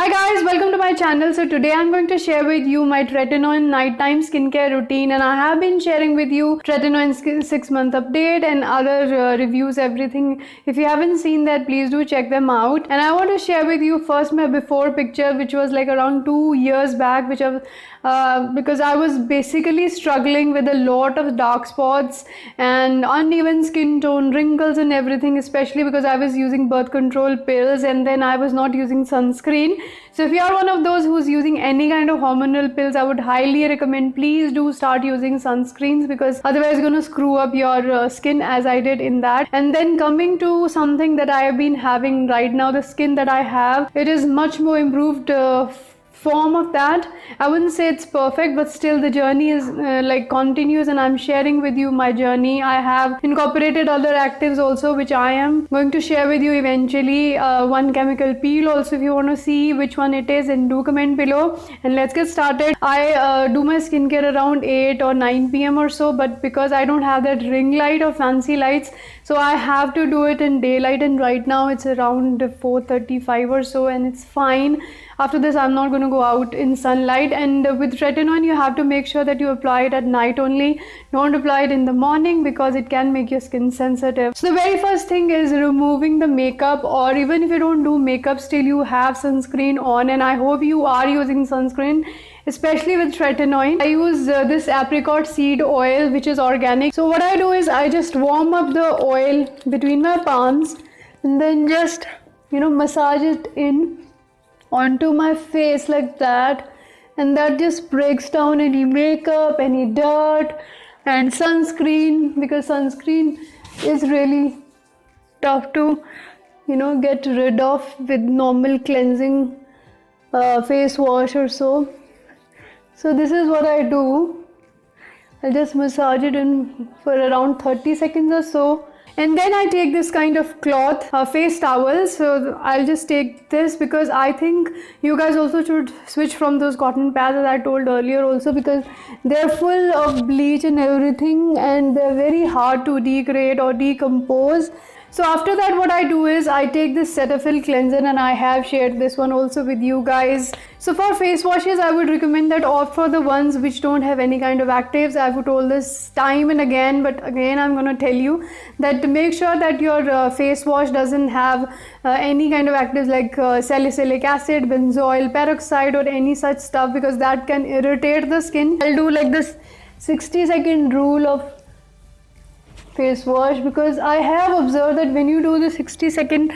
Hi guys, welcome to my channel. So today I'm going to share with you my Tretinoin nighttime skincare routine, and I have been sharing with you Tretinoin 6-month update and other reviews, everything. If you haven't seen that, please do check them out. And I want to share with you first my before picture, which was like around 2 years back, which because I was basically struggling with a lot of dark spots and uneven skin tone, wrinkles and everything, especially because I was using birth control pills and then I was not using sunscreen. So if you are one of those who's using any kind of hormonal pills, I would highly recommend please do start using sunscreens, because otherwise it's going to screw up your skin as I did in that. And then coming to something that I have been having right now, the skin that I have, it is much more improved form of that. I wouldn't say it's perfect, but still the journey is like continues, and I'm sharing with you my journey. I have incorporated other actives also, which I am going to share with you eventually. One chemical peel also, if you want to see which one it is, and do comment below. And let's get started. I do my skincare around 8 or 9 p.m. or so, but because I don't have that ring light or fancy lights, so I have to do it in daylight, and right now it's around 4:35 or so, and it's fine. After this I'm not going to go out in sunlight. And with Tretinoin you have to make sure that you apply it at night only. Don't apply it in the morning because it can make your skin sensitive. So the very first thing is removing the makeup, or even if you don't do makeup, still you have sunscreen on, and I hope you are using sunscreen, especially with Tretinoin. I use this apricot seed oil, which is organic. So what I do is I just warm up the oil between my palms and then just massage it in onto my face like that, and that just breaks down any makeup, any dirt, and sunscreen, because sunscreen is really tough to get rid of with normal cleansing face wash or so. So this is what I do. I'll just massage it in for around 30 seconds or so. And then I take this kind of cloth, face towel. So I'll just take this, because I think you guys also should switch from those cotton pads as I told earlier also, because they're full of bleach and everything, and they're very hard to degrade or decompose. So after that, what I do is I take this Cetaphil cleanser, and I have shared this one also with you guys. So for face washes, I would recommend that opt for the ones which don't have any kind of actives. I've told this time and again, but again I'm going to tell you that to make sure that your face wash doesn't have any kind of actives like salicylic acid, benzoyl peroxide, or any such stuff, because that can irritate the skin. I'll do like this 60-second rule of face wash, because I have observed that when you do the 60-second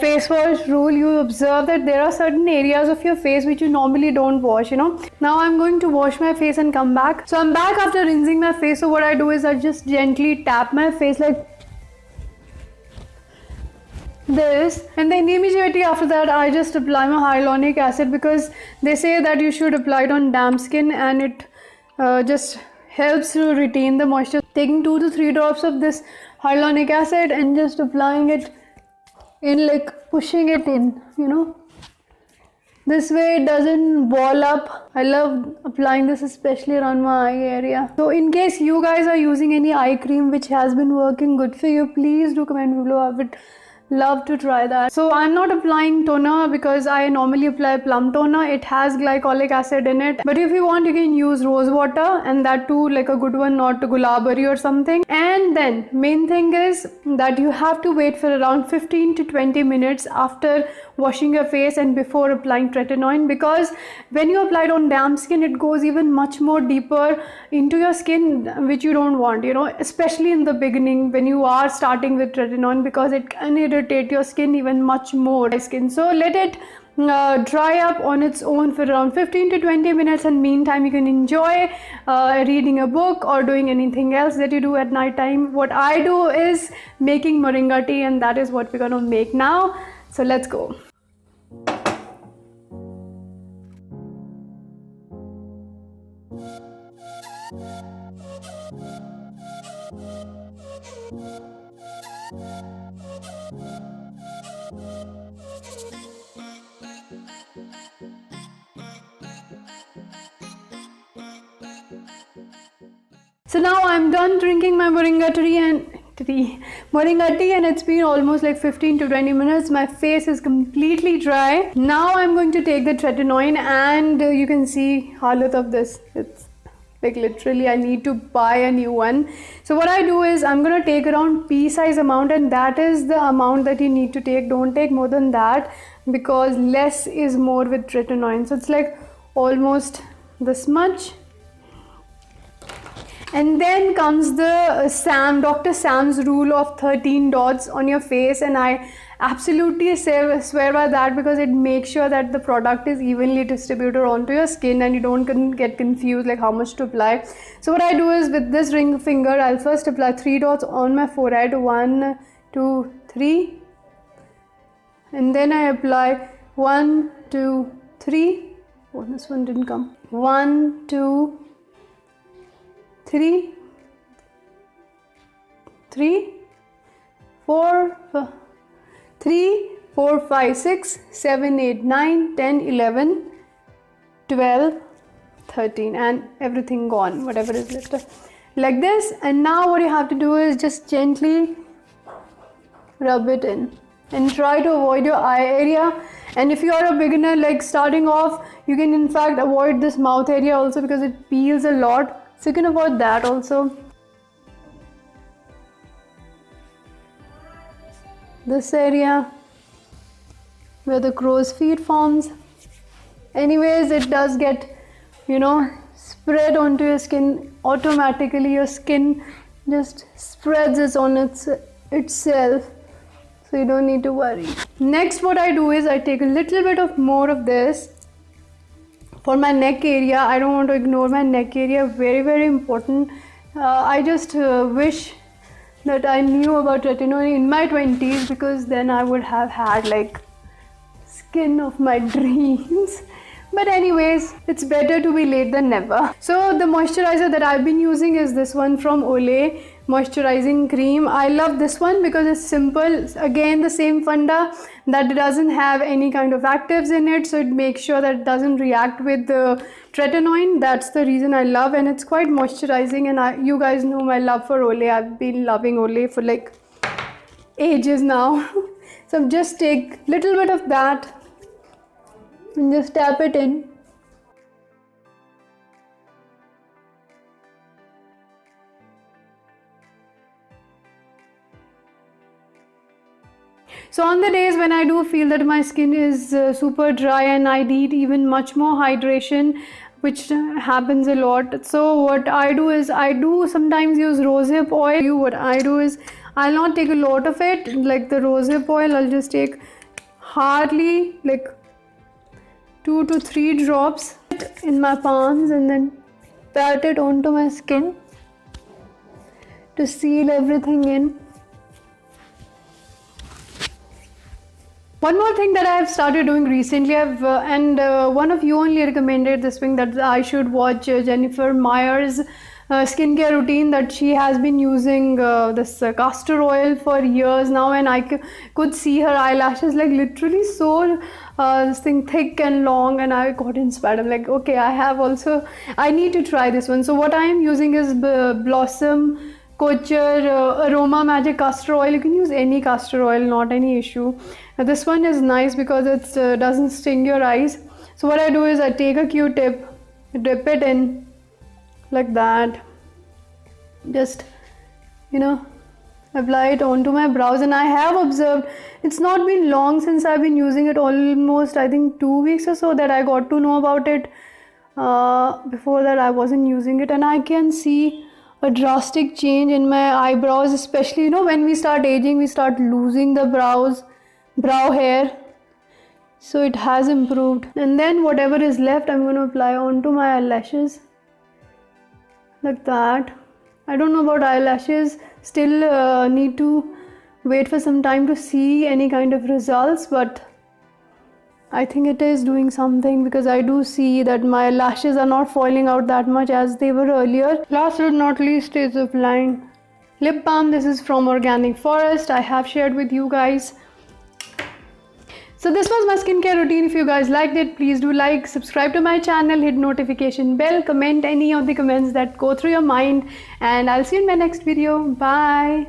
face wash rule, you observe that there are certain areas of your face which you normally don't wash. Now I'm going to wash my face and come back. So I'm back after rinsing my face. So what I do is I just gently tap my face like this, and then immediately after that I just apply my hyaluronic acid, because they say that you should apply it on damp skin, and it just helps to retain the moisture. Taking 2 to 3 drops of this hyaluronic acid and just applying it in, like pushing it in, this way it doesn't ball up. I love applying this especially around my eye area. So in case you guys are using any eye cream which has been working good for you, please do comment below. I would love to try that. So I'm not applying toner because I normally apply Plum Toner. It has glycolic acid in it, but if you want you can use rose water, and that too like a good one, not gulabari or something. And then main thing is that you have to wait for around 15 to 20 minutes after washing your face and before applying Tretinoin, because when you apply it on damp skin, it goes even much more deeper into your skin, which you don't want, especially in the beginning when you are starting with Tretinoin, because it can irritate your skin even much more. So let it dry up on its own for around 15 to 20 minutes, and meantime you can enjoy reading a book or doing anything else that you do at night time. What I do is making moringa tea, and that is what we're gonna make now. So let's go. So now I'm done drinking my moringa tea, and tea, and it's been almost like 15 to 20 minutes. My face is completely dry. Now I'm going to take the Tretinoin, and you can see halat of this. It's like literally I need to buy a new one. So what I do is I'm gonna take around pea size amount, and that is the amount that you need to take. Don't take more than that, because less is more with Tretinoin. So it's like almost this much. And then comes the Dr. Sam's rule of 13 dots on your face, and I absolutely swear by that, because it makes sure that the product is evenly distributed onto your skin and you don't get confused like how much to apply. So what I do is with this ring finger, I'll first apply 3 dots on my forehead. 1, 2, 3. And then I apply 1, 2, 3. Oh, this one didn't come. 1, 2, 3, 4, 5, 6, 7, 8, 9, 10, 11, 12, 13, and everything gone, whatever is left, like this. And now what you have to do is just gently rub it in and try to avoid your eye area. And if you are a beginner like starting off, you can in fact avoid this mouth area also, because it peels a lot. So you can avoid that also. This area where the crow's feet forms. Anyways, it does get, spread onto your skin automatically. Your skin just spreads it on itself. So you don't need to worry. Next, what I do is I take a little bit of more of this for my neck area. I don't want to ignore my neck area. Very, very important. I just wish that I knew about Tretinoin in my 20s, because then I would have had like skin of my dreams. But anyways, it's better to be late than never. So the moisturizer that I've been using is this one from Olay, moisturizing cream. I love this one because it's simple. Again, the same funda, that it doesn't have any kind of actives in it, so it makes sure that it doesn't react with the Tretinoin. That's the reason I love, and it's quite moisturizing. And you guys know my love for Olay. I've been loving Olay for like ages now. So just take little bit of that and just tap it in. So on the days when I do feel that my skin is super dry and I need even much more hydration, which happens a lot, so what I do is I do sometimes use rosehip oil. What I do is I'll not take a lot of it, like the rosehip oil. I'll just take hardly like 2 to 3 drops in my palms and then pat it onto my skin to seal everything in. One more thing that I have started doing recently, one of you only recommended this thing, that I should watch Jennifer Meyer's skincare routine, that she has been using this castor oil for years now, and I could see her eyelashes like literally so this thing thick and long, and I got inspired. I'm like, okay, I need to try this one. So what I am using is Blossom Culture Aroma Magic Castor Oil. You can use any castor oil, not any issue. This one is nice because it doesn't sting your eyes. So what I do is I take a Q-tip, dip it in like that, just apply it onto my brows. And I have observed, it's not been long since I've been using it, almost I think 2 weeks or so, that I got to know about it. Before that I wasn't using it, and I can see a drastic change in my eyebrows, especially when we start aging, we start losing the brow hair. So it has improved. And then whatever is left, I'm going to apply onto my eyelashes like that. I don't know about eyelashes, still need to wait for some time to see any kind of results, but I think it is doing something, because I do see that my lashes are not falling out that much as they were earlier. Last but not least is applying lip balm. This is from Organic Forest. I have shared with you guys. So this was my skincare routine. If you guys liked it, please do like, subscribe to my channel, hit notification bell, comment any of the comments that go through your mind, and I'll see you in my next video. Bye.